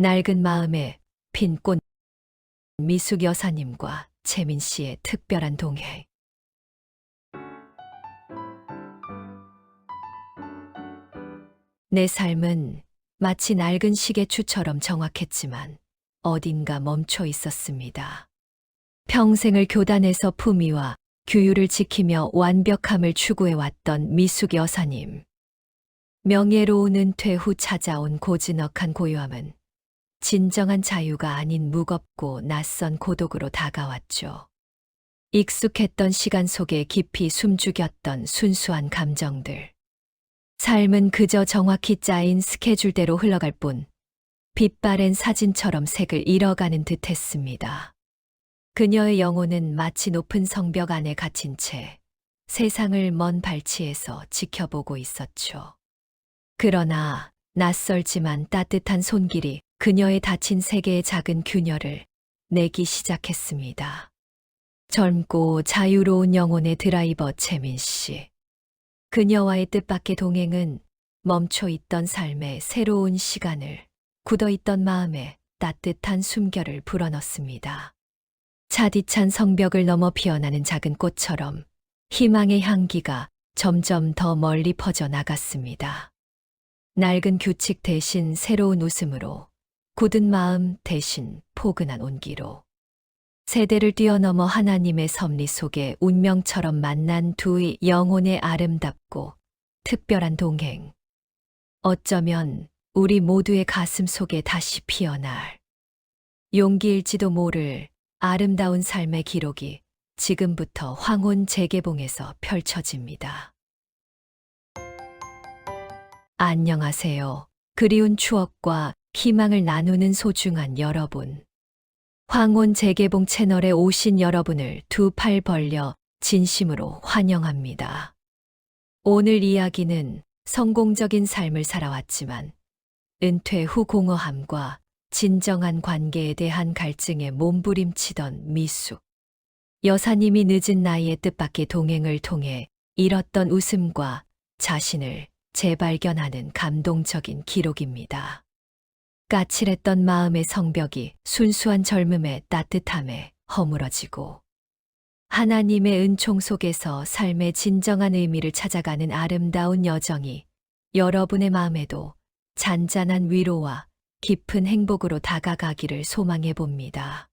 낡은 마음에 핀 꽃 미숙 여사님과 채민 씨의 특별한 동행. 내 삶은 마치 낡은 시계추처럼 정확했지만 어딘가 멈춰 있었습니다. 평생을 교단에서 품위와 규율을 지키며 완벽함을 추구해왔던 미숙 여사님. 명예로운 은퇴 후 찾아온 고즈넉한 고요함은 진정한 자유가 아닌 무겁고 낯선 고독으로 다가왔죠. 익숙했던 시간 속에 깊이 숨죽였던 순수한 감정들. 삶은 그저 정확히 짜인 스케줄대로 흘러갈 뿐 빛바랜 사진처럼 색을 잃어가는 듯 했습니다. 그녀의 영혼은 마치 높은 성벽 안에 갇힌 채 세상을 먼 발치에서 지켜보고 있었죠. 그러나 낯설지만 따뜻한 손길이 그녀의 닫힌 세계의 작은 균열을 내기 시작했습니다. 젊고 자유로운 영혼의 드라이버 채민 씨. 그녀와의 뜻밖의 동행은 멈춰 있던 삶의 새로운 시간을, 굳어 있던 마음에 따뜻한 숨결을 불어넣습니다. 차디찬 성벽을 넘어 피어나는 작은 꽃처럼 희망의 향기가 점점 더 멀리 퍼져 나갔습니다. 낡은 규칙 대신 새로운 웃음으로, 굳은 마음 대신 포근한 온기로. 세대를 뛰어넘어 하나님의 섭리 속에 운명처럼 만난 두 영혼의 아름답고 특별한 동행. 어쩌면 우리 모두의 가슴 속에 다시 피어날 용기일지도 모를 아름다운 삶의 기록이 지금부터 황혼 재개봉에서 펼쳐집니다. 안녕하세요. 그리운 추억과 희망을 나누는 소중한 여러분. 황혼 재개봉 채널에 오신 여러분을 두 팔 벌려 진심으로 환영합니다. 오늘 이야기는 성공적인 삶을 살아왔지만 은퇴 후 공허함과 진정한 관계에 대한 갈증에 몸부림치던 미숙 여사님이 늦은 나이에 뜻밖의 동행을 통해 잃었던 웃음과 자신을 재발견하는 감동적인 기록입니다. 까칠했던 마음의 성벽이 순수한 젊음의 따뜻함에 허물어지고 하나님의 은총 속에서 삶의 진정한 의미를 찾아가는 아름다운 여정이 여러분의 마음에도 잔잔한 위로와 깊은 행복으로 다가가기를 소망해 봅니다.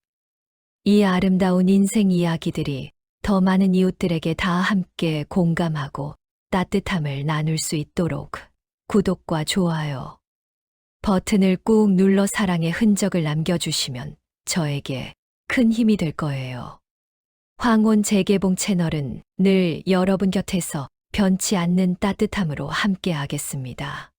이 아름다운 인생 이야기들이 더 많은 이웃들에게 다 함께 공감하고 따뜻함을 나눌 수 있도록 구독과 좋아요 버튼을 꾹 눌러 사랑의 흔적을 남겨주시면 저에게 큰 힘이 될 거예요. 황혼 재개봉 채널은 늘 여러분 곁에서 변치 않는 따뜻함으로 함께 하겠습니다.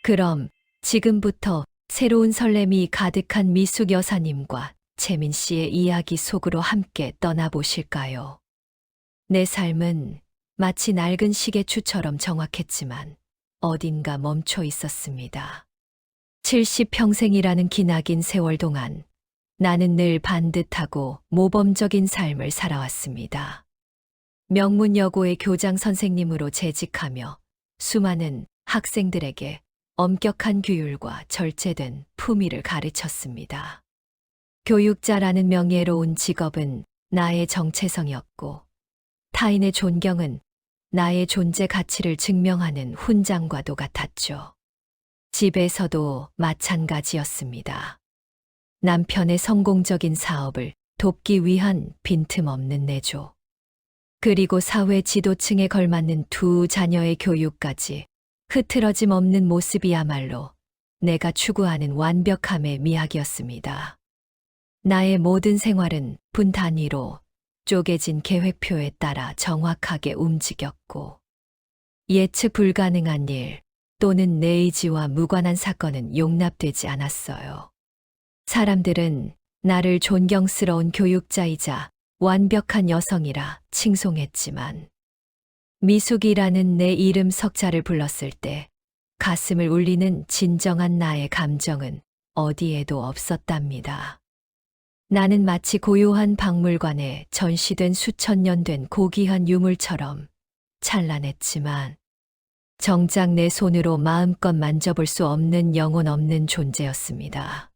그럼 지금부터 새로운 설렘이 가득한 미숙 여사님과 채민 씨의 이야기 속으로 함께 떠나보실까요? 내 삶은 마치 낡은 시계추처럼 정확했지만 어딘가 멈춰 있었습니다. 70평생이라는 기나긴 세월 동안 나는 늘 반듯하고 모범적인 삶을 살아왔습니다. 명문여고의 교장 선생님으로 재직하며 수많은 학생들에게 엄격한 규율과 절제된 품위를 가르쳤습니다. 교육자라는 명예로운 직업은 나의 정체성이었고 타인의 존경은 나의 존재 가치를 증명하는 훈장과도 같았죠. 집에서도 마찬가지였습니다. 남편의 성공적인 사업을 돕기 위한 빈틈없는 내조. 그리고 사회 지도층에 걸맞는 두 자녀의 교육까지 흐트러짐 없는 모습이야말로 내가 추구하는 완벽함의 미학이었습니다. 나의 모든 생활은 분 단위로 쪼개진 계획표에 따라 정확하게 움직였고 예측 불가능한 일 또는 내 의지와 무관한 사건은 용납되지 않았어요. 사람들은 나를 존경스러운 교육자이자 완벽한 여성이라 칭송했지만 미숙이라는 내 이름 석자를 불렀을 때 가슴을 울리는 진정한 나의 감정은 어디에도 없었답니다. 나는 마치 고요한 박물관에 전시된 수천 년 된 고귀한 유물처럼 찬란했지만 정작 내 손으로 마음껏 만져볼 수 없는 영혼 없는 존재였습니다.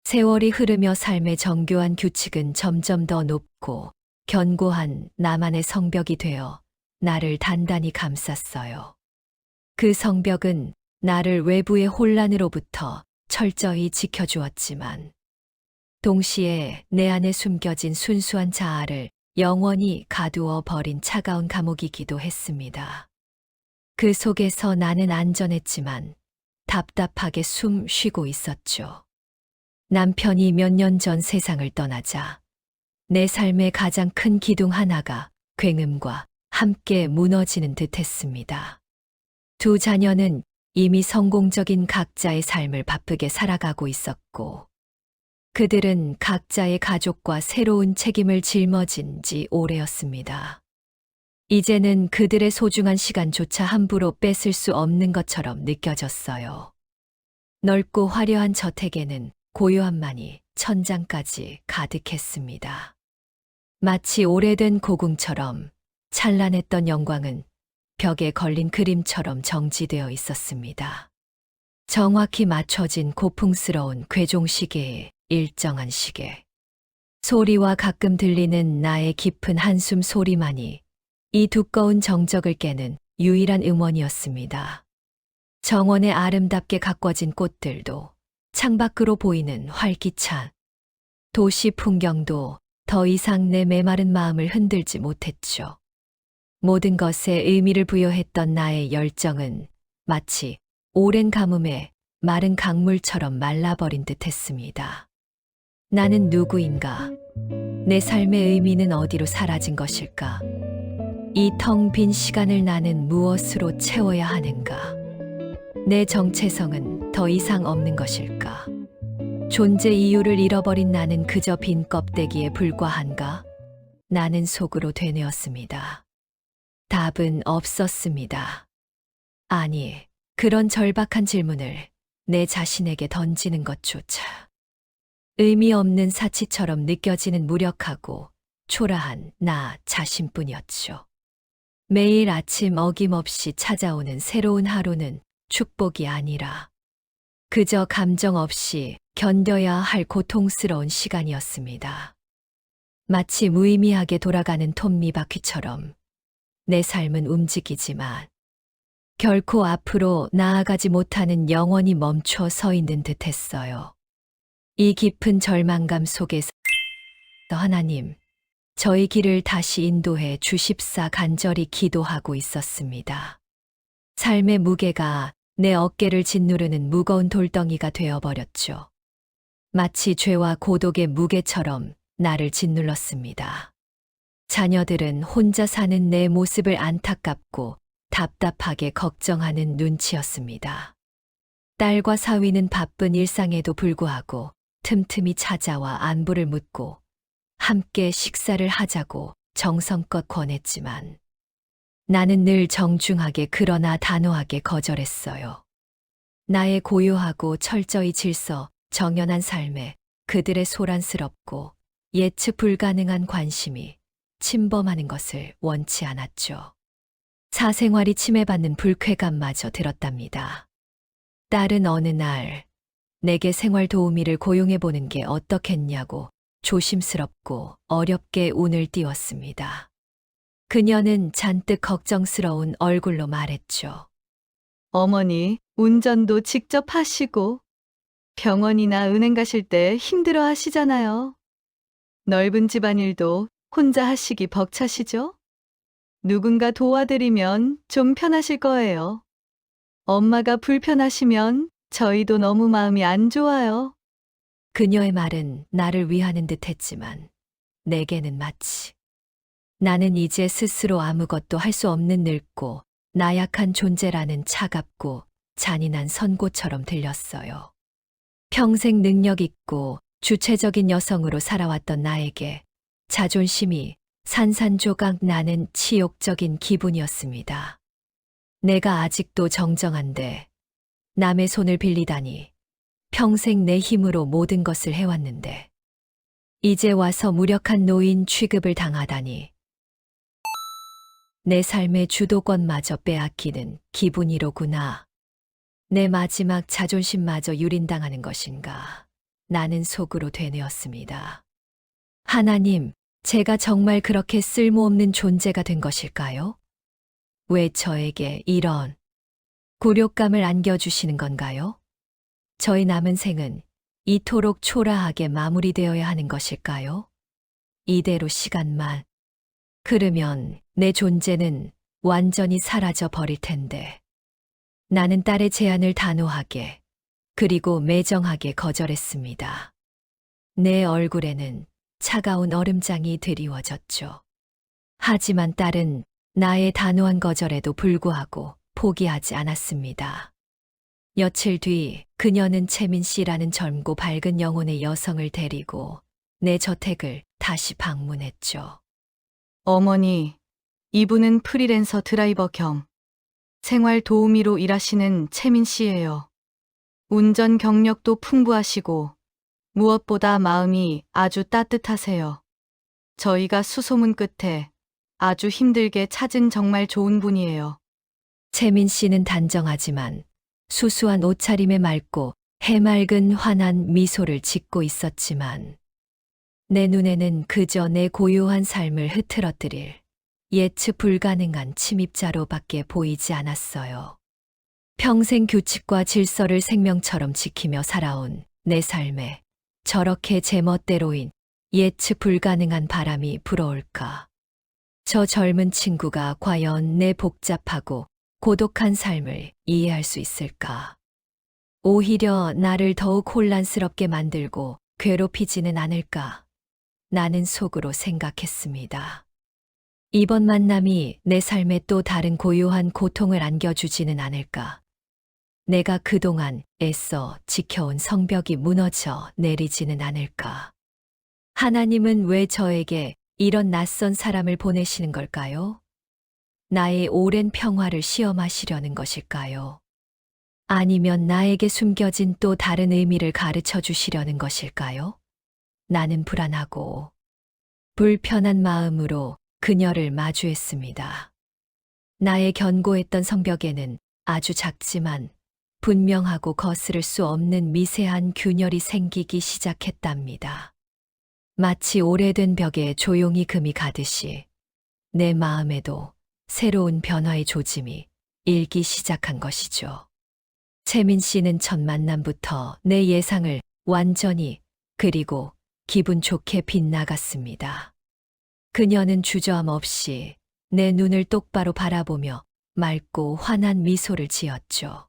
세월이 흐르며 삶의 정교한 규칙은 점점 더 높고 견고한 나만의 성벽이 되어 나를 단단히 감쌌어요. 그 성벽은 나를 외부의 혼란으로부터 철저히 지켜주었지만 동시에 내 안에 숨겨진 순수한 자아를 영원히 가두어 버린 차가운 감옥이기도 했습니다. 그 속에서 나는 안전했지만 답답하게 숨 쉬고 있었죠. 남편이 몇 년 전 세상을 떠나자 내 삶의 가장 큰 기둥 하나가 굉음과 함께 무너지는 듯 했습니다. 두 자녀는 이미 성공적인 각자의 삶을 바쁘게 살아가고 있었고, 그들은 각자의 가족과 새로운 책임을 짊어진 지 오래였습니다. 이제는 그들의 소중한 시간조차 함부로 뺏을 수 없는 것처럼 느껴졌어요. 넓고 화려한 저택에는 고요함만이 천장까지 가득했습니다. 마치 오래된 고궁처럼 찬란했던 영광은 벽에 걸린 그림처럼 정지되어 있었습니다. 정확히 맞춰진 고풍스러운 괴종시계의 일정한 시계. 소리와 가끔 들리는 나의 깊은 한숨 소리만이 이 두꺼운 정적을 깨는 유일한 음원이었습니다. 정원에 아름답게 가꿔진 꽃들도 창밖으로 보이는 활기찬 도시 풍경도 더 이상 내 메마른 마음을 흔들지 못했죠. 모든 것에 의미를 부여했던 나의 열정은 마치 오랜 가뭄에 마른 강물처럼 말라버린 듯 했습니다. 나는 누구인가? 내 삶의 의미는 어디로 사라진 것일까? 이 텅 빈 시간을 나는 무엇으로 채워야 하는가? 내 정체성은 더 이상 없는 것일까? 존재 이유를 잃어버린 나는 그저 빈 껍데기에 불과한가? 나는 속으로 되뇌었습니다. 답은 없었습니다. 아니, 그런 절박한 질문을 내 자신에게 던지는 것조차 의미 없는 사치처럼 느껴지는 무력하고 초라한 나 자신뿐이었죠. 매일 아침 어김없이 찾아오는 새로운 하루는 축복이 아니라 그저 감정 없이 견뎌야 할 고통스러운 시간이었습니다. 마치 무의미하게 돌아가는 톱니바퀴처럼 내 삶은 움직이지만 결코 앞으로 나아가지 못하는 영원히 멈춰 서 있는 듯 했어요. 이 깊은 절망감 속에서 하나님, 저희 길을 다시 인도해 주십사 간절히 기도하고 있었습니다. 삶의 무게가 내 어깨를 짓누르는 무거운 돌덩이가 되어버렸죠. 마치 죄와 고독의 무게처럼 나를 짓눌렀습니다. 자녀들은 혼자 사는 내 모습을 안타깝고 답답하게 걱정하는 눈치였습니다. 딸과 사위는 바쁜 일상에도 불구하고 틈틈이 찾아와 안부를 묻고 함께 식사를 하자고 정성껏 권했지만 나는 늘 정중하게 그러나 단호하게 거절했어요. 나의 고요하고 철저히 질서 정연한 삶에 그들의 소란스럽고 예측 불가능한 관심이 침범하는 것을 원치 않았죠. 사생활이 침해받는 불쾌감마저 들었답니다. 딸은 어느 날 내게 생활 도우미를 고용해 보는 게 어떻겠냐고 조심스럽고 어렵게 운을 띄웠습니다. 그녀는 잔뜩 걱정스러운 얼굴로 말했죠. 어머니, 운전도 직접 하시고 병원이나 은행 가실 때 힘들어 하시잖아요. 넓은 집안일도 혼자 하시기 벅차시죠? 누군가 도와드리면 좀 편하실 거예요. 엄마가 불편하시면 저희도 너무 마음이 안 좋아요. 그녀의 말은 나를 위하는 듯 했지만 내게는 마치 나는 이제 스스로 아무것도 할 수 없는 늙고 나약한 존재라는 차갑고 잔인한 선고처럼 들렸어요. 평생 능력 있고 주체적인 여성으로 살아왔던 나에게 자존심이 산산조각 나는 치욕적인 기분이었습니다. 내가 아직도 정정한데 남의 손을 빌리다니 평생 내 힘으로 모든 것을 해왔는데 이제 와서 무력한 노인 취급을 당하다니 내 삶의 주도권마저 빼앗기는 기분이로구나. 내 마지막 자존심마저 유린당하는 것인가. 나는 속으로 되뇌었습니다. 하나님, 제가 정말 그렇게 쓸모없는 존재가 된 것일까요? 왜 저에게 이런 굴욕감을 안겨주시는 건가요? 저의 남은 생은 이토록 초라하게 마무리되어야 하는 것일까요? 이대로 시간만 흐르면 내 존재는 완전히 사라져 버릴 텐데. 나는 딸의 제안을 단호하게 그리고 매정하게 거절했습니다. 내 얼굴에는 차가운 얼음장이 드리워졌죠. 하지만 딸은 나의 단호한 거절에도 불구하고 포기하지 않았습니다. 며칠 뒤 그녀는 채민 씨라는 젊고 밝은 영혼의 여성을 데리고 내 저택을 다시 방문했죠. 어머니, 이분은 프리랜서 드라이버 겸 생활 도우미로 일하시는 채민 씨예요. 운전 경력도 풍부하시고 무엇보다 마음이 아주 따뜻하세요. 저희가 수소문 끝에 아주 힘들게 찾은 정말 좋은 분이에요. 채민 씨는 단정하지만 수수한 옷차림에 맑고 해맑은 환한 미소를 짓고 있었지만 내 눈에는 그저 내 고요한 삶을 흐트러뜨릴 예측 불가능한 침입자로밖에 보이지 않았어요. 평생 규칙과 질서를 생명처럼 지키며 살아온 내 삶에 저렇게 제멋대로인 예측 불가능한 바람이 불어올까. 저 젊은 친구가 과연 내 복잡하고 고독한 삶을 이해할 수 있을까? 오히려 나를 더욱 혼란스럽게 만들고 괴롭히지는 않을까? 나는 속으로 생각했습니다. 이번 만남이 내 삶에 또 다른 고요한 고통을 안겨주지는 않을까? 내가 그동안 애써 지켜온 성벽이 무너져 내리지는 않을까? 하나님은 왜 저에게 이런 낯선 사람을 보내시는 걸까요? 나의 오랜 평화를 시험하시려는 것일까요? 아니면 나에게 숨겨진 또 다른 의미를 가르쳐 주시려는 것일까요? 나는 불안하고 불편한 마음으로 그녀를 마주했습니다. 나의 견고했던 성벽에는 아주 작지만 분명하고 거스를 수 없는 미세한 균열이 생기기 시작했답니다. 마치 오래된 벽에 조용히 금이 가듯이 내 마음에도 새로운 변화의 조짐이 일기 시작한 것이죠. 채민 씨는 첫 만남부터 내 예상을 완전히 그리고 기분 좋게 빗나갔습니다. 그녀는 주저함 없이 내 눈을 똑바로 바라보며 맑고 환한 미소를 지었죠.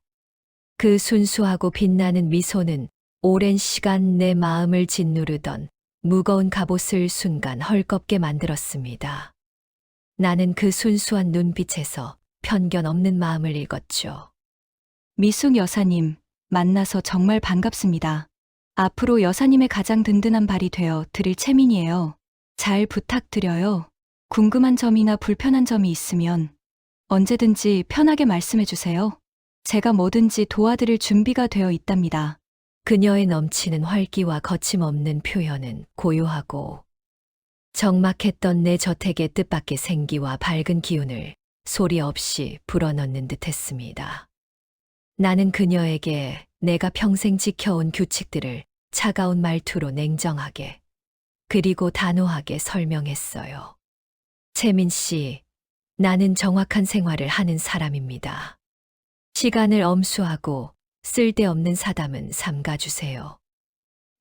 그 순수하고 빛나는 미소는 오랜 시간 내 마음을 짓누르던 무거운 갑옷을 순간 헐겁게 만들었습니다. 나는 그 순수한 눈빛에서 편견 없는 마음을 읽었죠. 미숙 여사님, 만나서 정말 반갑습니다. 앞으로 여사님의 가장 든든한 발이 되어 드릴 채민이에요. 잘 부탁드려요. 궁금한 점이나 불편한 점이 있으면 언제든지 편하게 말씀해 주세요. 제가 뭐든지 도와드릴 준비가 되어 있답니다. 그녀의 넘치는 활기와 거침없는 표현은 고요하고 적막했던 내 저택의 뜻밖의 생기와 밝은 기운을 소리 없이 불어넣는 듯했습니다. 나는 그녀에게 내가 평생 지켜온 규칙들을 차가운 말투로 냉정하게 그리고 단호하게 설명했어요. 채민 씨, 나는 정확한 생활을 하는 사람입니다. 시간을 엄수하고 쓸데없는 사담은 삼가주세요.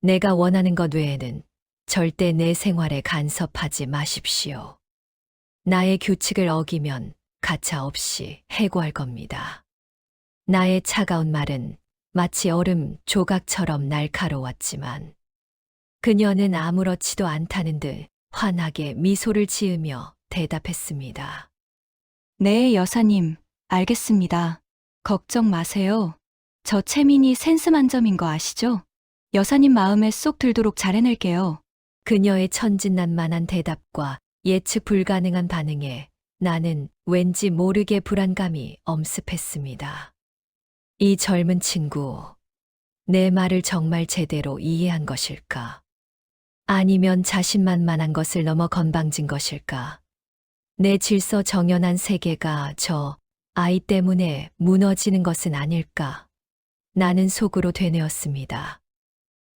내가 원하는 것 외에는 절대 내 생활에 간섭하지 마십시오. 나의 규칙을 어기면 가차없이 해고할 겁니다. 나의 차가운 말은 마치 얼음 조각처럼 날카로웠지만 그녀는 아무렇지도 않다는 듯 환하게 미소를 지으며 대답했습니다. 네, 여사님, 알겠습니다. 걱정 마세요. 저 채민이 센스 만점인 거 아시죠? 여사님 마음에 쏙 들도록 잘 해낼게요. 그녀의 천진난만한 대답과 예측 불가능한 반응에 나는 왠지 모르게 불안감이 엄습했습니다. 이 젊은 친구, 내 말을 정말 제대로 이해한 것일까? 아니면 자신만만한 것을 넘어 건방진 것일까? 내 질서 정연한 세계가 저 아이 때문에 무너지는 것은 아닐까. 나는 속으로 되뇌었습니다.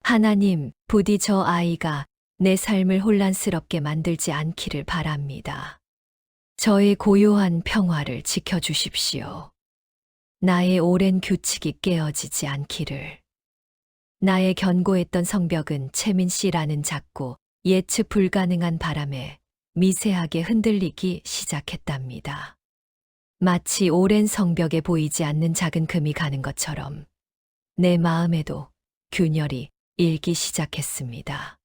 하나님, 부디 저 아이가 내 삶을 혼란스럽게 만들지 않기를 바랍니다. 저의 고요한 평화를 지켜주십시오. 나의 오랜 규칙이 깨어지지 않기를. 나의 견고했던 성벽은 채민 씨라는 작고 예측 불가능한 바람에 미세하게 흔들리기 시작했답니다. 마치 오랜 성벽에 보이지 않는 작은 금이 가는 것처럼 내 마음에도 균열이 일기 시작했습니다.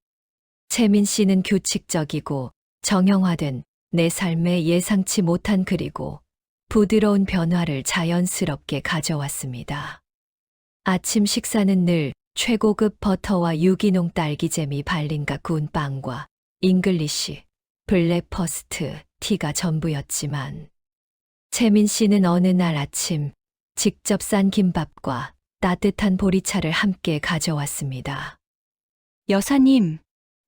채민 씨는 규칙적이고 정형화된 내 삶에 예상치 못한 그리고 부드러운 변화를 자연스럽게 가져왔습니다. 아침 식사는 늘 최고급 버터와 유기농 딸기잼이 발린과 구운 빵과 잉글리시, 블랙퍼스트, 티가 전부였지만 채민 씨는 어느 날 아침 직접 싼 김밥과 따뜻한 보리차를 함께 가져왔습니다. 여사님,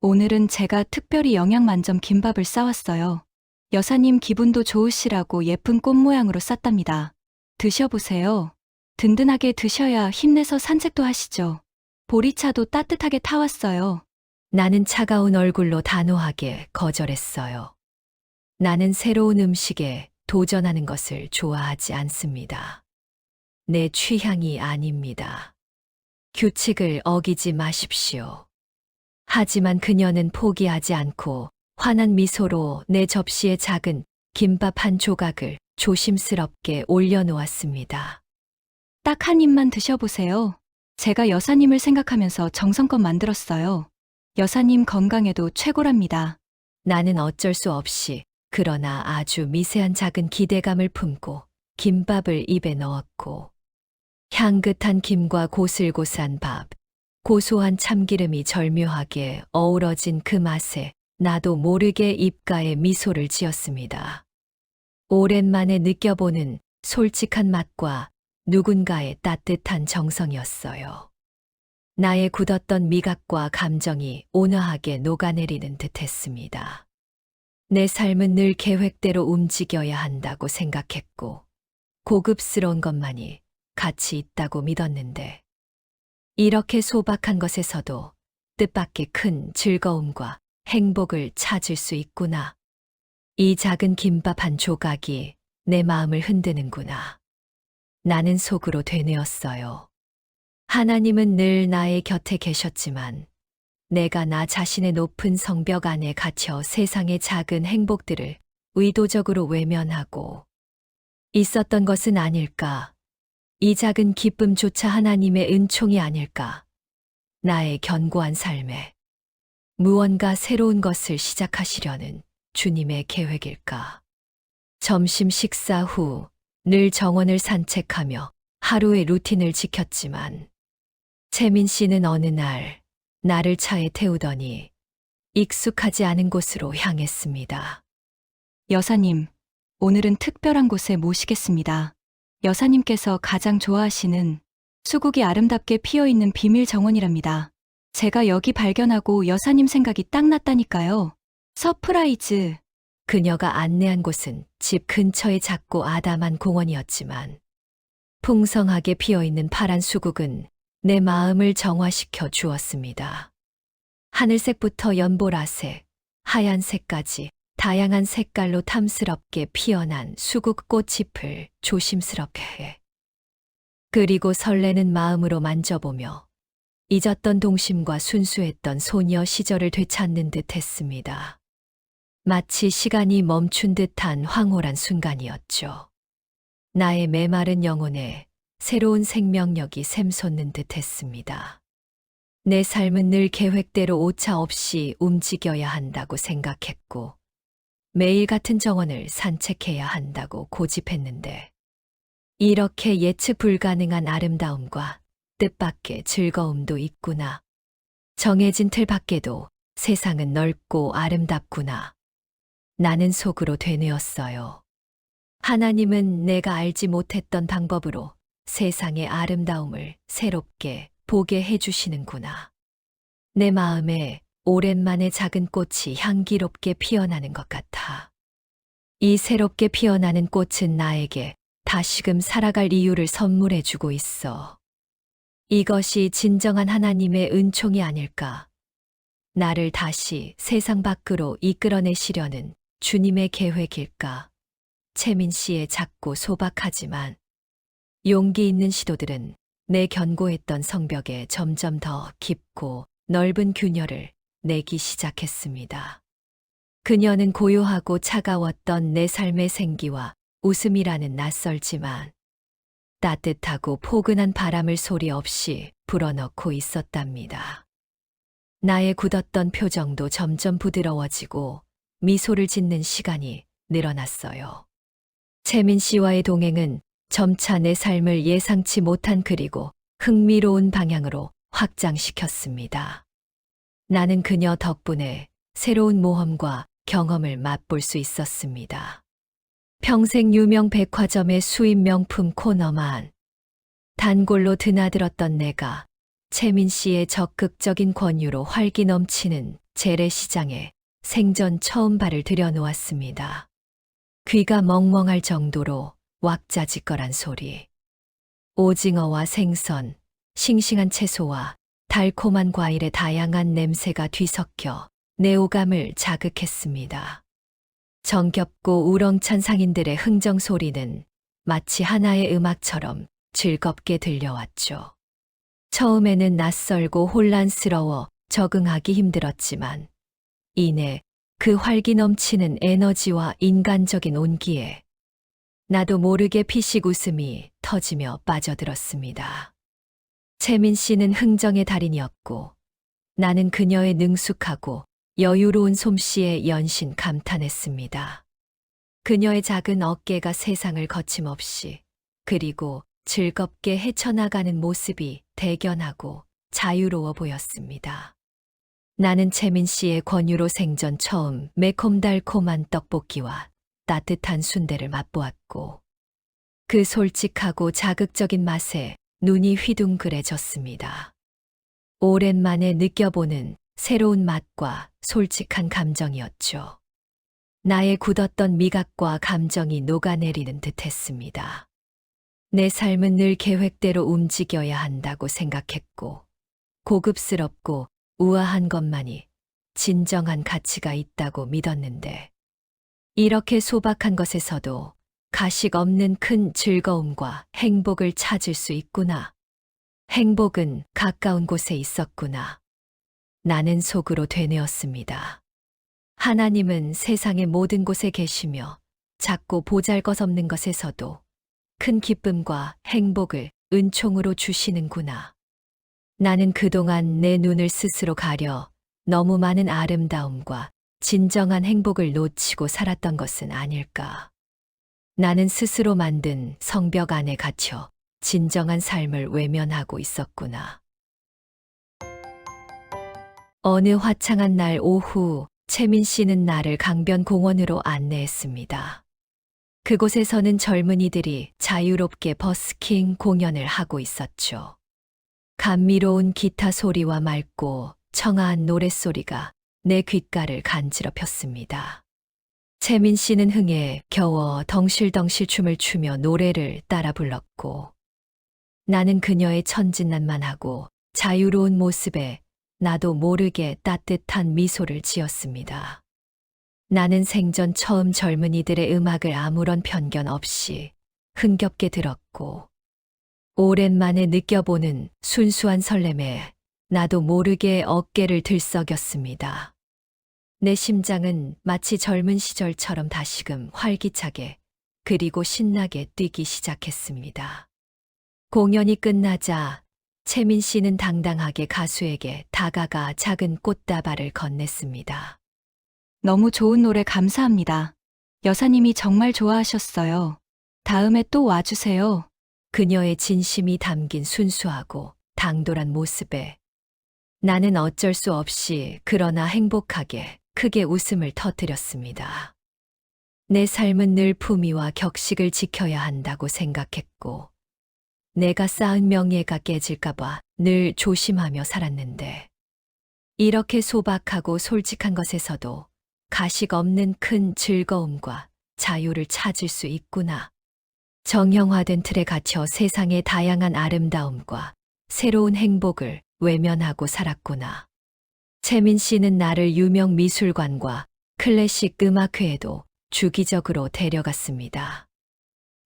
오늘은 제가 특별히 영양 만점 김밥을 싸왔어요. 여사님 기분도 좋으시라고 예쁜 꽃 모양으로 쌌답니다. 드셔보세요. 든든하게 드셔야 힘내서 산책도 하시죠. 보리차도 따뜻하게 타왔어요. 나는 차가운 얼굴로 단호하게 거절했어요. 나는 새로운 음식에 도전하는 것을 좋아하지 않습니다. 내 취향이 아닙니다. 규칙을 어기지 마십시오. 하지만 그녀는 포기하지 않고 환한 미소로 내 접시에 작은 김밥 한 조각을 조심스럽게 올려놓았습니다. 딱 한 입만 드셔보세요. 제가 여사님을 생각하면서 정성껏 만들었어요. 여사님 건강에도 최고랍니다. 나는 어쩔 수 없이 그러나 아주 미세한 작은 기대감을 품고 김밥을 입에 넣었고 향긋한 김과 고슬고슬한 밥, 고소한 참기름이 절묘하게 어우러진 그 맛에 나도 모르게 입가에 미소를 지었습니다. 오랜만에 느껴보는 솔직한 맛과 누군가의 따뜻한 정성이었어요. 나의 굳었던 미각과 감정이 온화하게 녹아내리는 듯했습니다. 내 삶은 늘 계획대로 움직여야 한다고 생각했고 고급스러운 것만이 가치 있다고 믿었는데 이렇게 소박한 것에서도 뜻밖의 큰 즐거움과 행복을 찾을 수 있구나. 이 작은 김밥 한 조각이 내 마음을 흔드는구나. 나는 속으로 되뇌었어요. 하나님은 늘 나의 곁에 계셨지만 내가 나 자신의 높은 성벽 안에 갇혀 세상의 작은 행복들을 의도적으로 외면하고 있었던 것은 아닐까. 이 작은 기쁨조차 하나님의 은총이 아닐까. 나의 견고한 삶에 무언가 새로운 것을 시작하시려는 주님의 계획일까. 점심 식사 후 늘 정원을 산책하며 하루의 루틴을 지켰지만 채민 씨는 어느 날 나를 차에 태우더니 익숙하지 않은 곳으로 향했습니다. 여사님, 오늘은 특별한 곳에 모시겠습니다. 여사님께서 가장 좋아하시는 수국이 아름답게 피어있는 비밀 정원이랍니다. 제가 여기 발견하고 여사님 생각이 딱 났다니까요. 서프라이즈. 그녀가 안내한 곳은 집 근처의 작고 아담한 공원이었지만 풍성하게 피어있는 파란 수국은 내 마음을 정화시켜 주었습니다. 하늘색부터 연보라색, 하얀색까지 다양한 색깔로 탐스럽게 피어난 수국 꽃잎을 조심스럽게 그리고 설레는 마음으로 만져보며 잊었던 동심과 순수했던 소녀 시절을 되찾는 듯 했습니다. 마치 시간이 멈춘 듯한 황홀한 순간이었죠. 나의 메마른 영혼에 새로운 생명력이 샘솟는 듯 했습니다. 내 삶은 늘 계획대로 오차 없이 움직여야 한다고 생각했고 매일 같은 정원을 산책해야 한다고 고집했는데 이렇게 예측 불가능한 아름다움과 뜻밖의 즐거움도 있구나. 정해진 틀 밖에도 세상은 넓고 아름답구나. 나는 속으로 되뇌었어요. 하나님은 내가 알지 못했던 방법으로 세상의 아름다움을 새롭게 보게 해주시는구나. 내 마음에 오랜만에 작은 꽃이 향기롭게 피어나는 것 같아. 이 새롭게 피어나는 꽃은 나에게 다시금 살아갈 이유를 선물해주고 있어. 이것이 진정한 하나님의 은총이 아닐까. 나를 다시 세상 밖으로 이끌어내시려는 주님의 계획일까. 채민 씨의 작고 소박하지만 용기 있는 시도들은 내 견고했던 성벽에 점점 더 깊고 넓은 균열을 내기 시작했습니다. 그녀는 고요하고 차가웠던 내 삶의 생기와 웃음이라는 낯설지만 따뜻하고 포근한 바람을 소리 없이 불어넣고 있었답니다. 나의 굳었던 표정도 점점 부드러워지고 미소를 짓는 시간이 늘어났어요. 채민 씨와의 동행은 점차 내 삶을 예상치 못한 그리고 흥미로운 방향으로 확장시켰습니다. 나는 그녀 덕분에 새로운 모험과 경험을 맛볼 수 있었습니다. 평생 유명 백화점의 수입 명품 코너만 단골로 드나들었던 내가 채민 씨의 적극적인 권유로 활기 넘치는 재래시장에 생전 처음 발을 들여놓았습니다. 귀가 멍멍할 정도로 왁자지껄한 소리. 오징어와 생선, 싱싱한 채소와 달콤한 과일의 다양한 냄새가 뒤섞여 내 오감을 자극했습니다. 정겹고 우렁찬 상인들의 흥정 소리는 마치 하나의 음악처럼 즐겁게 들려왔죠. 처음에는 낯설고 혼란스러워 적응하기 힘들었지만 이내 그 활기 넘치는 에너지와 인간적인 온기에 나도 모르게 피식 웃음이 터지며 빠져들었습니다. 채민 씨는 흥정의 달인이었고 나는 그녀의 능숙하고 여유로운 솜씨에 연신 감탄했습니다. 그녀의 작은 어깨가 세상을 거침없이 그리고 즐겁게 헤쳐나가는 모습이 대견하고 자유로워 보였습니다. 나는 채민 씨의 권유로 생전 처음 매콤달콤한 떡볶이와 따뜻한 순대를 맛보았고 그 솔직하고 자극적인 맛에 눈이 휘둥그레졌습니다. 오랜만에 느껴보는 새로운 맛과 솔직한 감정이었죠. 나의 굳었던 미각과 감정이 녹아내리는 듯했습니다. 내 삶은 늘 계획대로 움직여야 한다고 생각했고 고급스럽고 우아한 것만이 진정한 가치가 있다고 믿었는데 이렇게 소박한 것에서도 가식 없는 큰 즐거움과 행복을 찾을 수 있구나. 행복은 가까운 곳에 있었구나. 나는 속으로 되뇌었습니다. 하나님은 세상의 모든 곳에 계시며 작고 보잘것없는 것에서도 큰 기쁨과 행복을 은총으로 주시는구나. 나는 그동안 내 눈을 스스로 가려 너무 많은 아름다움과 진정한 행복을 놓치고 살았던 것은 아닐까. 나는 스스로 만든 성벽 안에 갇혀 진정한 삶을 외면하고 있었구나. 어느 화창한 날 오후 채민 씨는 나를 강변 공원으로 안내했습니다. 그곳에서는 젊은이들이 자유롭게 버스킹 공연을 하고 있었죠. 감미로운 기타 소리와 맑고 청아한 노랫소리가 내 귓가를 간지럽혔습니다. 채민 씨는 흥에 겨워 덩실덩실 춤을 추며 노래를 따라 불렀고 나는 그녀의 천진난만하고 자유로운 모습에 나도 모르게 따뜻한 미소를 지었습니다. 나는 생전 처음 젊은이들의 음악을 아무런 편견 없이 흥겹게 들었고 오랜만에 느껴보는 순수한 설렘에 나도 모르게 어깨를 들썩였습니다. 내 심장은 마치 젊은 시절처럼 다시금 활기차게 그리고 신나게 뛰기 시작했습니다. 공연이 끝나자 채민 씨는 당당하게 가수에게 다가가 작은 꽃다발을 건넸습니다. 너무 좋은 노래 감사합니다. 여사님이 정말 좋아하셨어요. 다음에 또 와주세요. 그녀의 진심이 담긴 순수하고 당돌한 모습에 나는 어쩔 수 없이 그러나 행복하게 크게 웃음을 터뜨렸습니다. 내 삶은 늘 품위와 격식을 지켜야 한다고 생각했고 내가 쌓은 명예가 깨질까봐 늘 조심하며 살았는데 이렇게 소박하고 솔직한 것에서도 가식 없는 큰 즐거움과 자유를 찾을 수 있구나. 정형화된 틀에 갇혀 세상의 다양한 아름다움과 새로운 행복을 외면하고 살았구나. 채민 씨는 나를 유명 미술관과 클래식 음악회에도 주기적으로 데려갔습니다.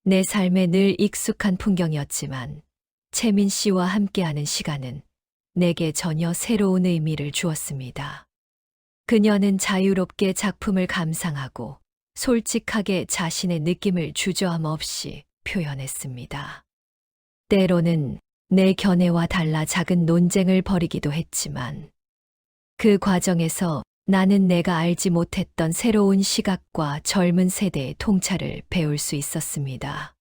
내 삶에 늘 익숙한 풍경이었지만 채민 씨와 함께하는 시간은 내게 전혀 새로운 의미를 주었습니다. 그녀는 자유롭게 작품을 감상하고 솔직하게 자신의 느낌을 주저함 없이 표현했습니다. 때로는 내 견해와 달라 작은 논쟁을 벌이기도 했지만 그 과정에서 나는 내가 알지 못했던 새로운 시각과 젊은 세대의 통찰을 배울 수 있었습니다.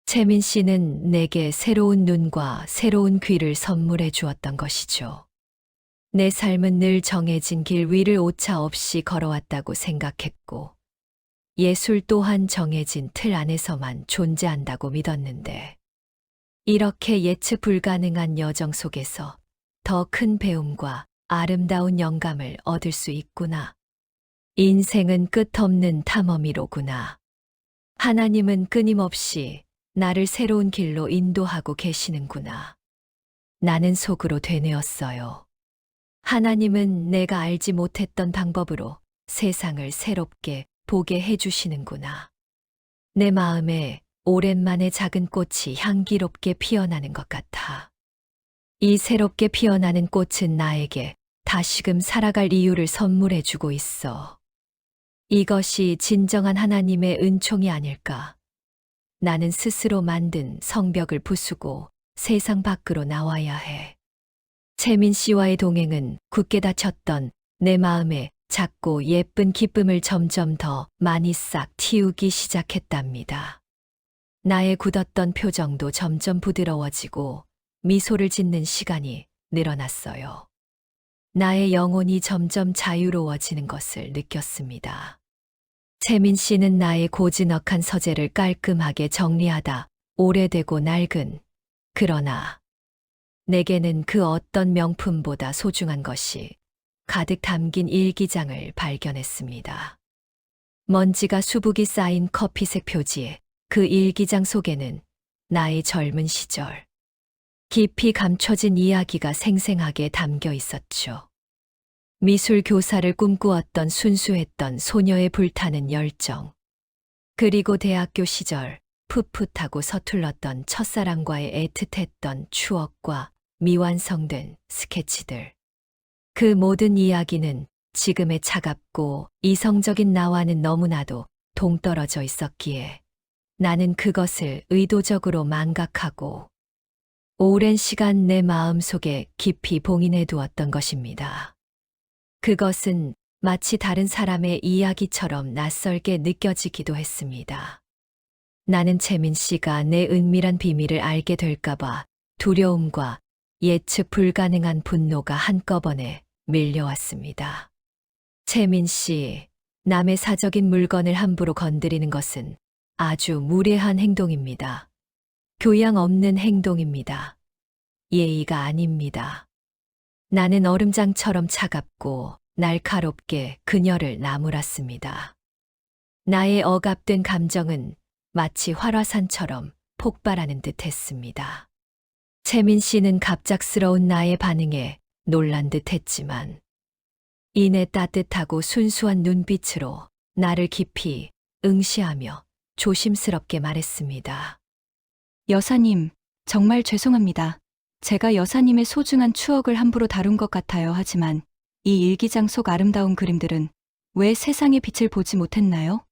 채민 씨는 내게 새로운 눈과 새로운 귀를 선물해 주었던 것이죠. 내 삶은 늘 정해진 길 위를 오차 없이 걸어왔다고 생각했고, 예술 또한 정해진 틀 안에서만 존재한다고 믿었는데, 이렇게 예측 불가능한 여정 속에서 더 큰 배움과 아름다운 영감을 얻을 수 있구나. 인생은 끝없는 탐험이로구나. 하나님은 끊임없이 나를 새로운 길로 인도하고 계시는구나. 나는 속으로 되뇌었어요. 하나님은 내가 알지 못했던 방법으로 세상을 새롭게 보게 해주시는구나. 내 마음에 오랜만에 작은 꽃이 향기롭게 피어나는 것 같아. 이 새롭게 피어나는 꽃은 나에게 다시금 살아갈 이유를 선물해주고 있어. 이것이 진정한 하나님의 은총이 아닐까. 나는 스스로 만든 성벽을 부수고 세상 밖으로 나와야 해. 채민 씨와의 동행은 굳게 닫혔던 내 마음에 작고 예쁜 기쁨을 점점 더 많이 싹 틔우기 시작했답니다. 나의 굳었던 표정도 점점 부드러워지고 미소를 짓는 시간이 늘어났어요. 나의 영혼이 점점 자유로워지는 것을 느꼈습니다. 채민 씨는 나의 고즈넉한 서재를 깔끔하게 정리하다 오래되고 낡은, 그러나 내게는 그 어떤 명품보다 소중한 것이 가득 담긴 일기장을 발견했습니다. 먼지가 수북이 쌓인 커피색 표지에 그 일기장 속에는 나의 젊은 시절, 깊이 감춰진 이야기가 생생하게 담겨 있었죠. 미술 교사를 꿈꾸었던 순수했던 소녀의 불타는 열정, 그리고 대학교 시절 풋풋하고 서툴렀던 첫사랑과의 애틋했던 추억과 미완성된 스케치들. 그 모든 이야기는 지금의 차갑고 이성적인 나와는 너무나도 동떨어져 있었기에 나는 그것을 의도적으로 망각하고 오랜 시간 내 마음속에 깊이 봉인해 두었던 것입니다. 그것은 마치 다른 사람의 이야기처럼 낯설게 느껴지기도 했습니다. 나는 채민 씨가 내 은밀한 비밀을 알게 될까봐 두려움과 예측 불가능한 분노가 한꺼번에 밀려왔습니다. 채민 씨, 남의 사적인 물건을 함부로 건드리는 것은 아주 무례한 행동입니다. 교양 없는 행동입니다. 예의가 아닙니다. 나는 얼음장처럼 차갑고 날카롭게 그녀를 나무랐습니다. 나의 억압된 감정은 마치 활화산처럼 폭발하는 듯 했습니다. 채민 씨는 갑작스러운 나의 반응에 놀란 듯 했지만 이내 따뜻하고 순수한 눈빛으로 나를 깊이 응시하며 조심스럽게 말했습니다. 여사님, 정말 죄송합니다. 제가 여사님의 소중한 추억을 함부로 다룬 것 같아요. 하지만 이 일기장 속 아름다운 그림들은 왜 세상의 빛을 보지 못했나요?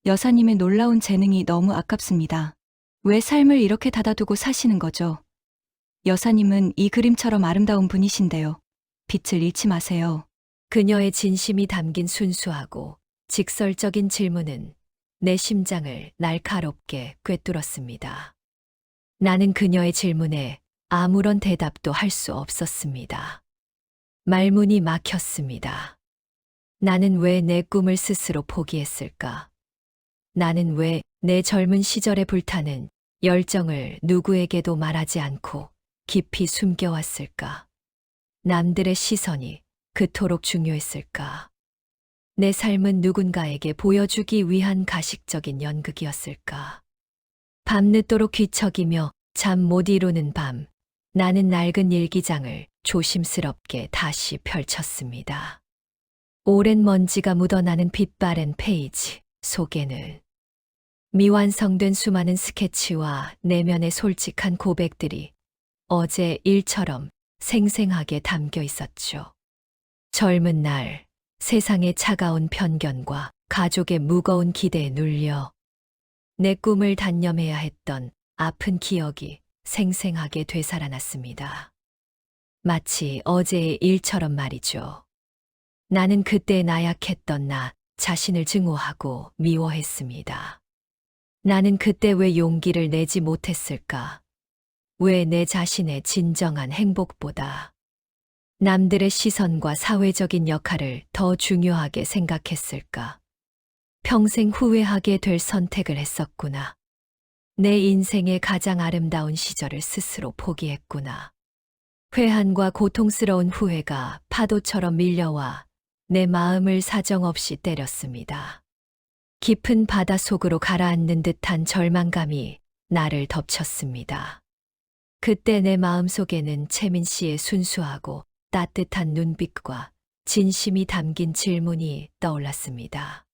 여사님의 놀라운 재능이 너무 아깝습니다. 왜 삶을 이렇게 닫아두고 사시는 거죠? 여사님은 이 그림처럼 아름다운 분이신데요. 빛을 잃지 마세요. 그녀의 진심이 담긴 순수하고 직설적인 질문은 내 심장을 날카롭게 꿰뚫었습니다. 나는 그녀의 질문에 아무런 대답도 할 수 없었습니다. 말문이 막혔습니다. 나는 왜 내 꿈을 스스로 포기했을까? 나는 왜 내 젊은 시절에 불타는 열정을 누구에게도 말하지 않고 깊이 숨겨왔을까? 남들의 시선이 그토록 중요했을까? 내 삶은 누군가에게 보여주기 위한 가식적인 연극이었을까? 밤늦도록 뒤척이며 잠 못 이루는 밤, 나는 낡은 일기장을 조심스럽게 다시 펼쳤습니다. 오랜 먼지가 묻어나는 빛바랜 페이지 속에는 미완성된 수많은 스케치와 내면의 솔직한 고백들이 어제 일처럼 생생하게 담겨 있었죠. 젊은 날, 세상의 차가운 편견과 가족의 무거운 기대에 눌려 내 꿈을 단념해야 했던 아픈 기억이 생생하게 되살아났습니다. 마치 어제의 일처럼 말이죠. 나는 그때 나약했던 나 자신을 증오하고 미워했습니다. 나는 그때 왜 용기를 내지 못했을까? 왜 내 자신의 진정한 행복보다 남들의 시선과 사회적인 역할을 더 중요하게 생각했을까? 평생 후회하게 될 선택을 했었구나. 내 인생의 가장 아름다운 시절을 스스로 포기했구나. 회한과 고통스러운 후회가 파도처럼 밀려와 내 마음을 사정없이 때렸습니다. 깊은 바다 속으로 가라앉는 듯한 절망감이 나를 덮쳤습니다. 그때 내 마음속에는 채민 씨의 순수하고 따뜻한 눈빛과 진심이 담긴 질문이 떠올랐습니다.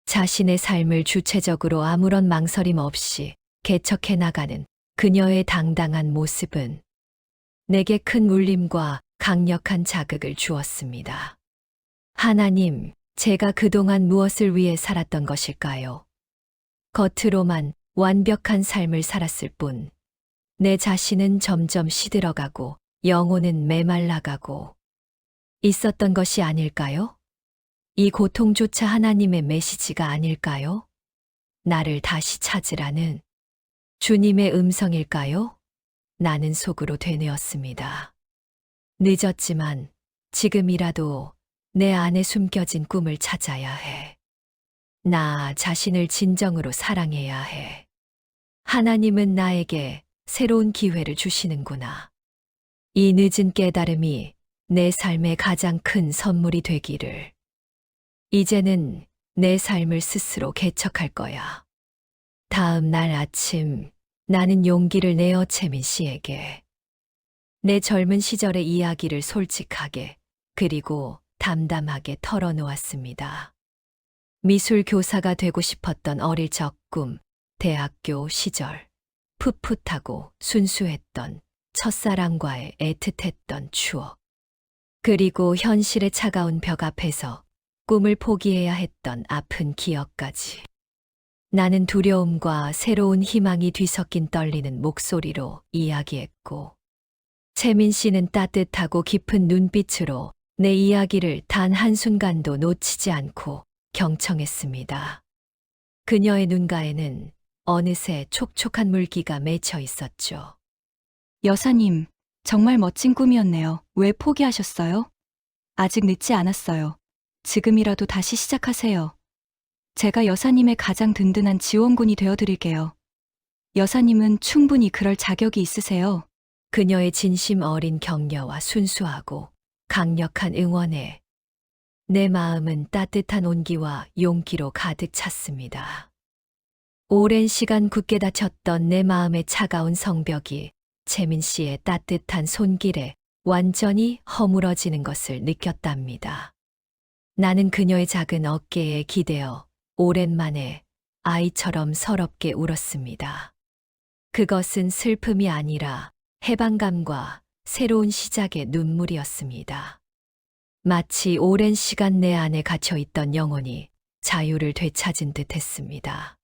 자신의 삶을 주체적으로 아무런 망설임 없이 개척해 나가는 그녀의 당당한 모습은 내게 큰 울림과 강력한 자극을 주었습니다. 하나님, 제가 그동안 무엇을 위해 살았던 것일까요? 겉으로만 완벽한 삶을 살았을 뿐, 내 자신은 점점 시들어가고 영혼은 메말라가고 있었던 것이 아닐까요? 이 고통조차 하나님의 메시지가 아닐까요? 나를 다시 찾으라는 주님의 음성일까요? 나는 속으로 되뇌었습니다. 늦었지만 지금이라도 내 안에 숨겨진 꿈을 찾아야 해. 나 자신을 진정으로 사랑해야 해. 하나님은 나에게 새로운 기회를 주시는구나. 이 늦은 깨달음이 내 삶의 가장 큰 선물이 되기를. 이제는 내 삶을 스스로 개척할 거야. 다음 날 아침 나는 용기를 내어 채민 씨에게 내 젊은 시절의 이야기를 솔직하게 그리고 담담하게 털어놓았습니다. 미술 교사가 되고 싶었던 어릴 적 꿈, 대학교 시절, 풋풋하고 순수했던 첫사랑과의 애틋했던 추억, 그리고 현실의 차가운 벽 앞에서 꿈을 포기해야 했던 아픈 기억까지. 나는 두려움과 새로운 희망이 뒤섞인 떨리는 목소리로 이야기했고, 채민 씨는 따뜻하고 깊은 눈빛으로 내 이야기를 단 한순간도 놓치지 않고 경청했습니다. 그녀의 눈가에는 어느새 촉촉한 물기가 맺혀 있었죠. 여사님, 정말 멋진 꿈이었네요. 왜 포기하셨어요? 아직 늦지 않았어요. 지금이라도 다시 시작하세요. 제가 여사님의 가장 든든한 지원군이 되어드릴게요. 여사님은 충분히 그럴 자격이 있으세요. 그녀의 진심 어린 격려와 순수하고 강력한 응원에 내 마음은 따뜻한 온기와 용기로 가득 찼습니다. 오랜 시간 굳게 닫혔던 내 마음의 차가운 성벽이 채민 씨의 따뜻한 손길에 완전히 허물어지는 것을 느꼈답니다. 나는 그녀의 작은 어깨에 기대어 오랜만에 아이처럼 서럽게 울었습니다. 그것은 슬픔이 아니라 해방감과 새로운 시작의 눈물이었습니다. 마치 오랜 시간 내 안에 갇혀있던 영혼이 자유를 되찾은 듯 했습니다.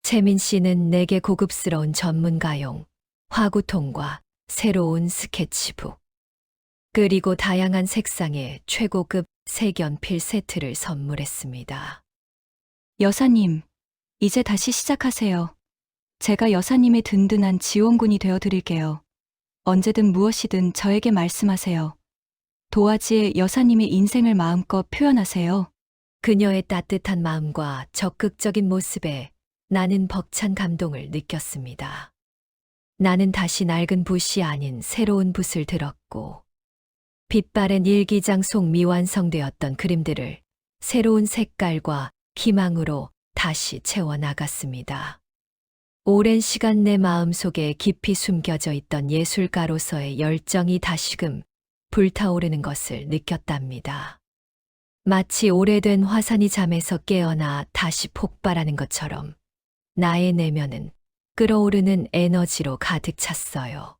채민 씨는 내게 고급스러운 전문가용 화구통과 새로운 스케치북, 그리고 다양한 색상의 최고급 색연필 세트를 선물했습니다. 여사님, 이제 다시 시작하세요. 제가 여사님의 든든한 지원군이 되어드릴게요. 언제든 무엇이든 저에게 말씀하세요. 도화지에 여사님의 인생을 마음껏 표현하세요. 그녀의 따뜻한 마음과 적극적인 모습에 나는 벅찬 감동을 느꼈습니다. 나는 다시 낡은 붓이 아닌 새로운 붓을 들었고, 빛바랜 일기장 속 미완성되었던 그림들을 새로운 색깔과 희망으로 다시 채워나갔습니다. 오랜 시간 내 마음속에 깊이 숨겨져 있던 예술가로서의 열정이 다시금 불타오르는 것을 느꼈답니다. 마치 오래된 화산이 잠에서 깨어나 다시 폭발하는 것처럼 나의 내면은 끓어오르는 에너지로 가득 찼어요.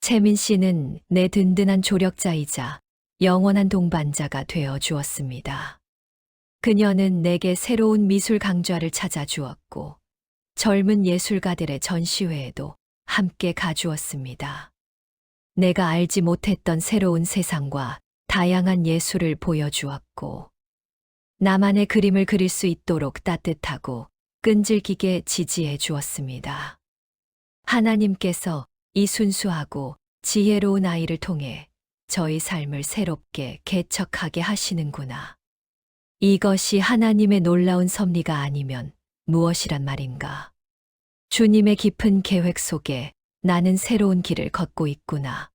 채민 씨는 내 든든한 조력자이자 영원한 동반자가 되어 주었습니다. 그녀는 내게 새로운 미술 강좌를 찾아주었고 젊은 예술가들의 전시회에도 함께 가주었습니다. 내가 알지 못했던 새로운 세상과 다양한 예술을 보여주었고 나만의 그림을 그릴 수 있도록 따뜻하고 끈질기게 지지해 주었습니다. 하나님께서 이 순수하고 지혜로운 아이를 통해 저희 삶을 새롭게 개척하게 하시는구나. 이것이 하나님의 놀라운 섭리가 아니면 무엇이란 말인가? 주님의 깊은 계획 속에 나는 새로운 길을 걷고 있구나.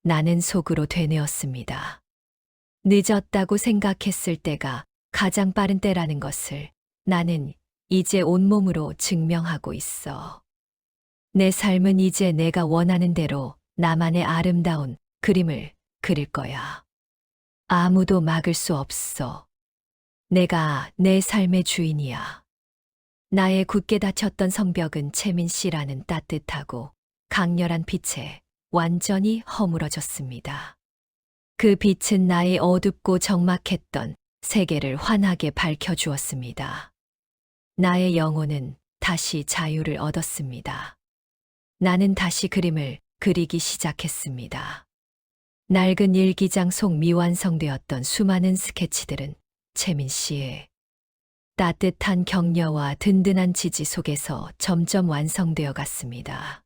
나는 속으로 되뇌었습니다. 늦었다고 생각했을 때가 가장 빠른 때라는 것을 나는 이제 온몸으로 증명하고 있어. 내 삶은 이제 내가 원하는 대로 나만의 아름다운 그림을 그릴 거야. 아무도 막을 수 없어. 내가 내 삶의 주인이야. 나의 굳게 닫혔던 성벽은 채민 씨라는 따뜻하고 강렬한 빛에 완전히 허물어졌습니다. 그 빛은 나의 어둡고 적막했던 세계를 환하게 밝혀주었습니다. 나의 영혼은 다시 자유를 얻었습니다. 나는 다시 그림을 그리기 시작했습니다. 낡은 일기장 속 미완성되었던 수많은 스케치들은 채민 씨의 따뜻한 격려와 든든한 지지 속에서 점점 완성되어 갔습니다.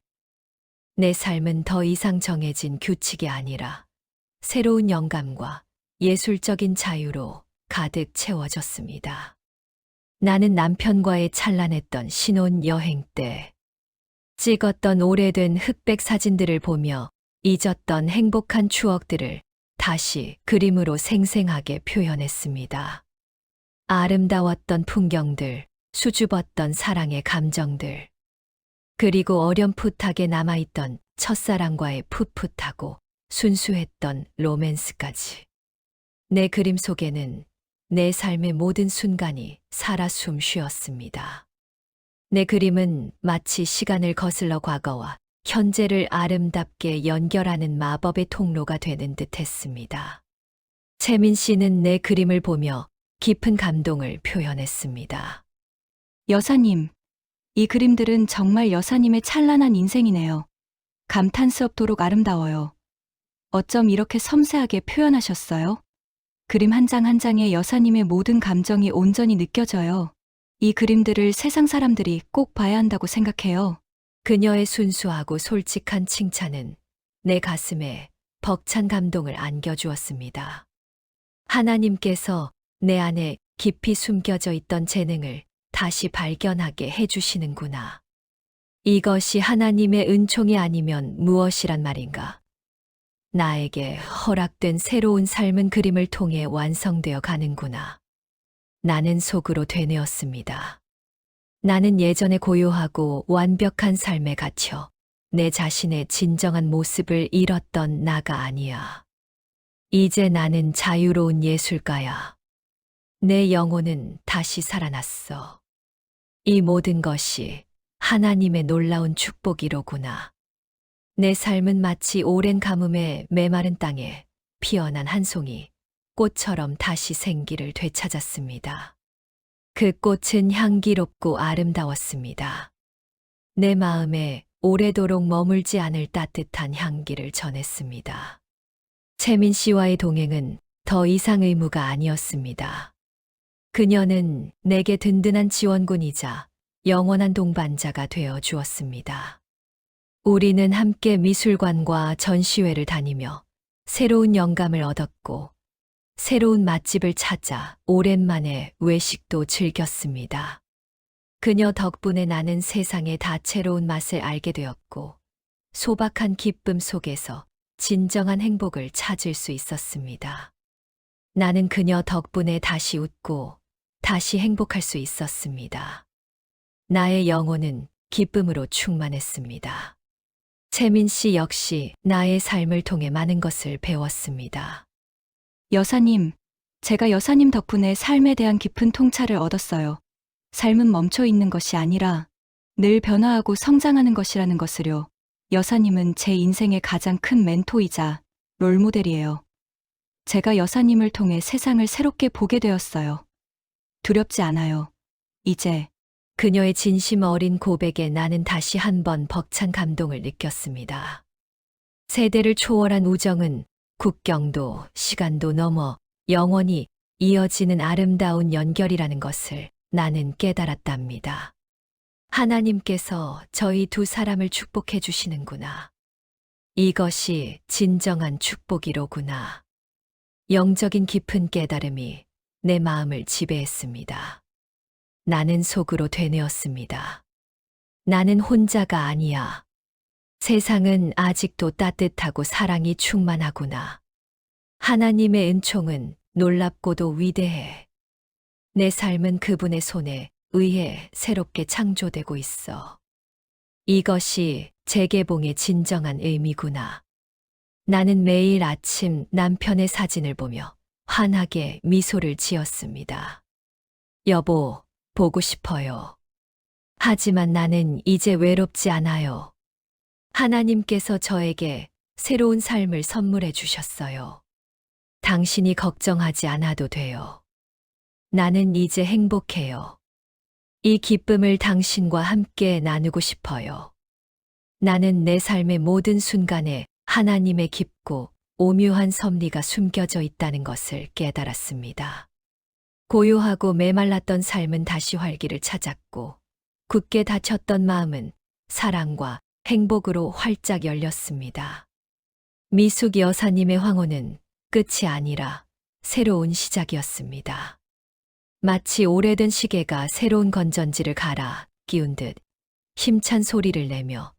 내 삶은 더 이상 정해진 규칙이 아니라 새로운 영감과 예술적인 자유로 가득 채워졌습니다. 나는 남편과의 찬란했던 신혼 여행 때 찍었던 오래된 흑백 사진들을 보며 잊었던 행복한 추억들을 다시 그림으로 생생하게 표현했습니다. 아름다웠던 풍경들, 수줍었던 사랑의 감정들, 그리고 어렴풋하게 남아있던 첫사랑과의 풋풋하고 순수했던 로맨스까지. 내 그림 속에는 내 삶의 모든 순간이 살아 숨 쉬었습니다. 내 그림은 마치 시간을 거슬러 과거와 현재를 아름답게 연결하는 마법의 통로가 되는 듯 했습니다. 채민 씨는 내 그림을 보며 깊은 감동을 표현했습니다. 여사님, 이 그림들은 정말 여사님의 찬란한 인생이네요. 감탄스럽도록 아름다워요. 어쩜 이렇게 섬세하게 표현하셨어요? 그림 한 장 한 장에 여사님의 모든 감정이 온전히 느껴져요. 이 그림들을 세상 사람들이 꼭 봐야 한다고 생각해요. 그녀의 순수하고 솔직한 칭찬은 내 가슴에 벅찬 감동을 안겨주었습니다. 하나님께서 내 안에 깊이 숨겨져 있던 재능을 다시 발견하게 해주시는구나. 이것이 하나님의 은총이 아니면 무엇이란 말인가? 나에게 허락된 새로운 삶은 그림을 통해 완성되어 가는구나. 나는 속으로 되뇌었습니다. 나는 예전에 고요하고 완벽한 삶에 갇혀 내 자신의 진정한 모습을 잃었던 나가 아니야. 이제 나는 자유로운 예술가야. 내 영혼은 다시 살아났어. 이 모든 것이 하나님의 놀라운 축복이로구나. 내 삶은 마치 오랜 가뭄에 메마른 땅에 피어난 한 송이 꽃처럼 다시 생기를 되찾았습니다. 그 꽃은 향기롭고 아름다웠습니다. 내 마음에 오래도록 머물지 않을 따뜻한 향기를 전했습니다. 채민 씨와의 동행은 더 이상 의무가 아니었습니다. 그녀는 내게 든든한 지원군이자 영원한 동반자가 되어 주었습니다. 우리는 함께 미술관과 전시회를 다니며 새로운 영감을 얻었고 새로운 맛집을 찾아 오랜만에 외식도 즐겼습니다. 그녀 덕분에 나는 세상의 다채로운 맛을 알게 되었고 소박한 기쁨 속에서 진정한 행복을 찾을 수 있었습니다. 나는 그녀 덕분에 다시 웃고 다시 행복할 수 있었습니다. 나의 영혼은 기쁨으로 충만했습니다. 채민 씨 역시 나의 삶을 통해 많은 것을 배웠습니다. 여사님, 제가 여사님 덕분에 삶에 대한 깊은 통찰을 얻었어요. 삶은 멈춰 있는 것이 아니라 늘 변화하고 성장하는 것이라는 것을요. 여사님은 제 인생의 가장 큰 멘토이자 롤모델이에요. 제가 여사님을 통해 세상을 새롭게 보게 되었어요. 두렵지 않아요. 이제 그녀의 진심 어린 고백에 나는 다시 한번 벅찬 감동을 느꼈습니다. 세대를 초월한 우정은 국경도 시간도 넘어 영원히 이어지는 아름다운 연결이라는 것을 나는 깨달았답니다. 하나님께서 저희 두 사람을 축복해 주시는구나. 이것이 진정한 축복이로구나. 영적인 깊은 깨달음이 내 마음을 지배했습니다. 나는 속으로 되뇌었습니다. 나는 혼자가 아니야. 세상은 아직도 따뜻하고 사랑이 충만하구나. 하나님의 은총은 놀랍고도 위대해. 내 삶은 그분의 손에 의해 새롭게 창조되고 있어. 이것이 재개봉의 진정한 의미구나. 나는 매일 아침 남편의 사진을 보며 환하게 미소를 지었습니다. 여보, 보고 싶어요. 하지만 나는 이제 외롭지 않아요. 하나님께서 저에게 새로운 삶을 선물해 주셨어요. 당신이 걱정하지 않아도 돼요. 나는 이제 행복해요. 이 기쁨을 당신과 함께 나누고 싶어요. 나는 내 삶의 모든 순간에 하나님의 깊고 오묘한 섭리가 숨겨져 있다는 것을 깨달았습니다. 고요하고 메말랐던 삶은 다시 활기를 찾았고, 굳게 닫혔던 마음은 사랑과 행복으로 활짝 열렸습니다. 미숙 여사님의 황혼은 끝이 아니라 새로운 시작이었습니다. 마치 오래된 시계가 새로운 건전지를 갈아 끼운 듯 힘찬 소리를 내며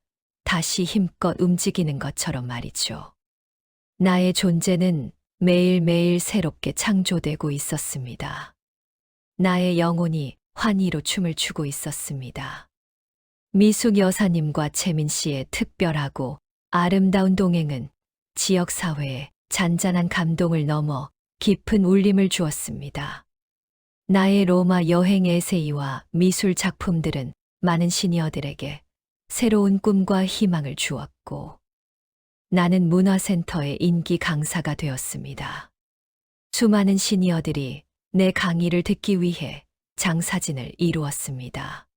다시 힘껏 움직이는 것처럼 말이죠. 나의 존재는 매일매일 새롭게 창조되고 있었습니다. 나의 영혼이 환희로 춤을 추고 있었습니다. 미숙 여사님과 채민 씨의 특별하고 아름다운 동행은 지역사회에 잔잔한 감동을 넘어 깊은 울림을 주었습니다. 나의 로마 여행 에세이와 미술 작품들은 많은 시니어들에게 새로운 꿈과 희망을 주었고, 나는 문화센터의 인기 강사가 되었습니다. 수많은 시니어들이 내 강의를 듣기 위해 장사진을 이루었습니다.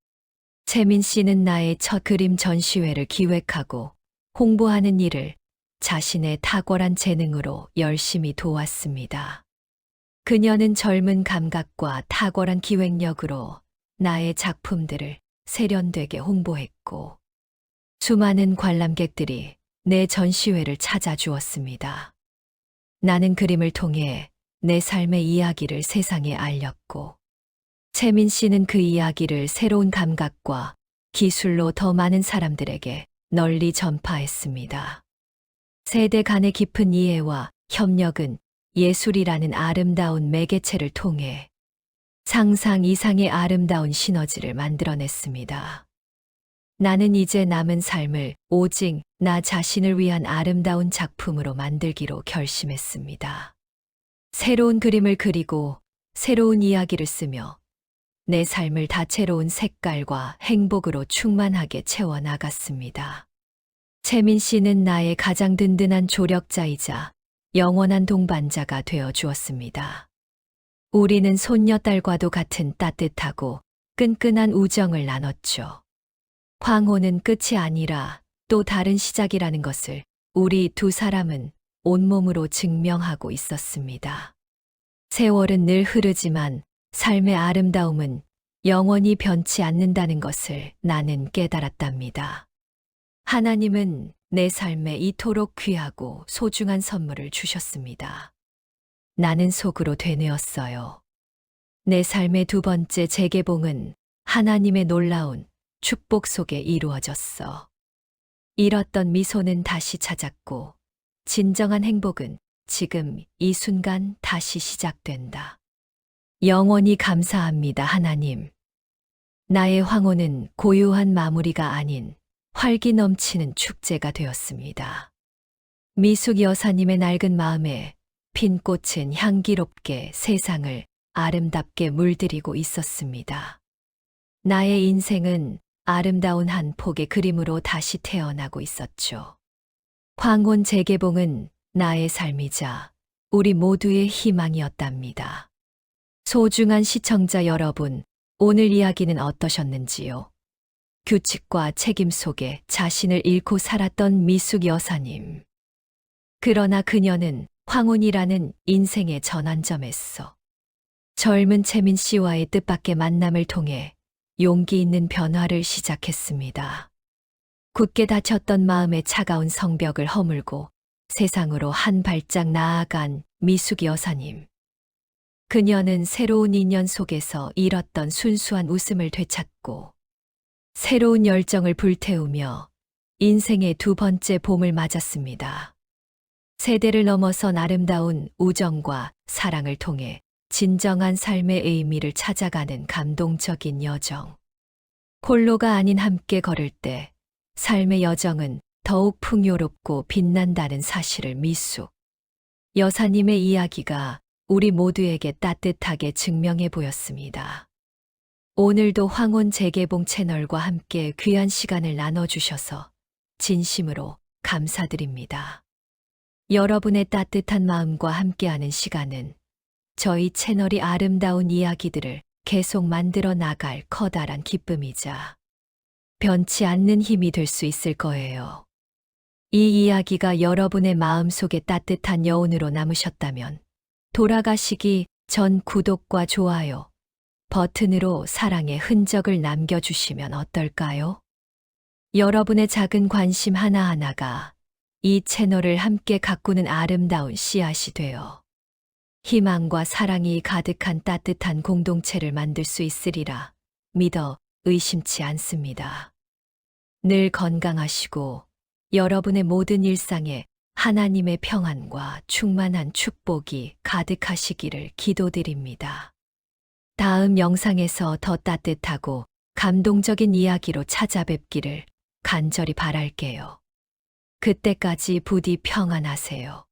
채민 씨는 나의 첫 그림 전시회를 기획하고 홍보하는 일을 자신의 탁월한 재능으로 열심히 도왔습니다. 그녀는 젊은 감각과 탁월한 기획력으로 나의 작품들을 세련되게 홍보했고, 수많은 관람객들이 내 전시회를 찾아주었습니다. 나는 그림을 통해 내 삶의 이야기를 세상에 알렸고, 채민 씨는 그 이야기를 새로운 감각과 기술로 더 많은 사람들에게 널리 전파했습니다. 세대 간의 깊은 이해와 협력은 예술이라는 아름다운 매개체를 통해 상상 이상의 아름다운 시너지를 만들어냈습니다. 나는 이제 남은 삶을 오직 나 자신을 위한 아름다운 작품으로 만들기로 결심했습니다. 새로운 그림을 그리고 새로운 이야기를 쓰며 내 삶을 다채로운 색깔과 행복으로 충만하게 채워나갔습니다. 채민 씨는 나의 가장 든든한 조력자이자 영원한 동반자가 되어 주었습니다. 우리는 손녀딸과도 같은 따뜻하고 끈끈한 우정을 나눴죠. 황혼은 끝이 아니라 또 다른 시작이라는 것을 우리 두 사람은 온몸으로 증명하고 있었습니다. 세월은 늘 흐르지만 삶의 아름다움은 영원히 변치 않는다는 것을 나는 깨달았답니다. 하나님은 내 삶에 이토록 귀하고 소중한 선물을 주셨습니다. 나는 속으로 되뇌었어요. 내 삶의 두 번째 재개봉은 하나님의 놀라운 축복 속에 이루어졌어. 잃었던 미소는 다시 찾았고, 진정한 행복은 지금 이 순간 다시 시작된다. 영원히 감사합니다, 하나님. 나의 황혼은 고요한 마무리가 아닌 활기 넘치는 축제가 되었습니다. 미숙 여사님의 낡은 마음에 핀 꽃은 향기롭게 세상을 아름답게 물들이고 있었습니다. 나의 인생은 아름다운 한 폭의 그림으로 다시 태어나고 있었죠. 황혼 재개봉은 나의 삶이자 우리 모두의 희망이었답니다. 소중한 시청자 여러분, 오늘 이야기는 어떠셨는지요? 규칙과 책임 속에 자신을 잃고 살았던 미숙 여사님. 그러나 그녀는 황혼이라는 인생의 전환점에서 젊은 채민 씨와의 뜻밖의 만남을 통해 용기 있는 변화를 시작했습니다. 굳게 닫혔던 마음의 차가운 성벽을 허물고 세상으로 한 발짝 나아간 미숙 여사님. 그녀는 새로운 인연 속에서 잃었던 순수한 웃음을 되찾고 새로운 열정을 불태우며 인생의 두 번째 봄을 맞았습니다. 세대를 넘어선 아름다운 우정과 사랑을 통해 진정한 삶의 의미를 찾아가는 감동적인 여정. 홀로가 아닌 함께 걸을 때 삶의 여정은 더욱 풍요롭고 빛난다는 사실을 미숙 여사님의 이야기가 우리 모두에게 따뜻하게 증명해 보였습니다. 오늘도 황혼 재개봉 채널과 함께 귀한 시간을 나눠주셔서 진심으로 감사드립니다. 여러분의 따뜻한 마음과 함께하는 시간은 저희 채널이 아름다운 이야기들을 계속 만들어 나갈 커다란 기쁨이자 변치 않는 힘이 될 수 있을 거예요. 이 이야기가 여러분의 마음속에 따뜻한 여운으로 남으셨다면 돌아가시기 전 구독과 좋아요 버튼으로 사랑의 흔적을 남겨주시면 어떨까요? 여러분의 작은 관심 하나하나가 이 채널을 함께 가꾸는 아름다운 씨앗이 되어 희망과 사랑이 가득한 따뜻한 공동체를 만들 수 있으리라 믿어 의심치 않습니다. 늘 건강하시고 여러분의 모든 일상에 하나님의 평안과 충만한 축복이 가득하시기를 기도드립니다. 다음 영상에서 더 따뜻하고 감동적인 이야기로 찾아뵙기를 간절히 바랄게요. 그때까지 부디 평안하세요.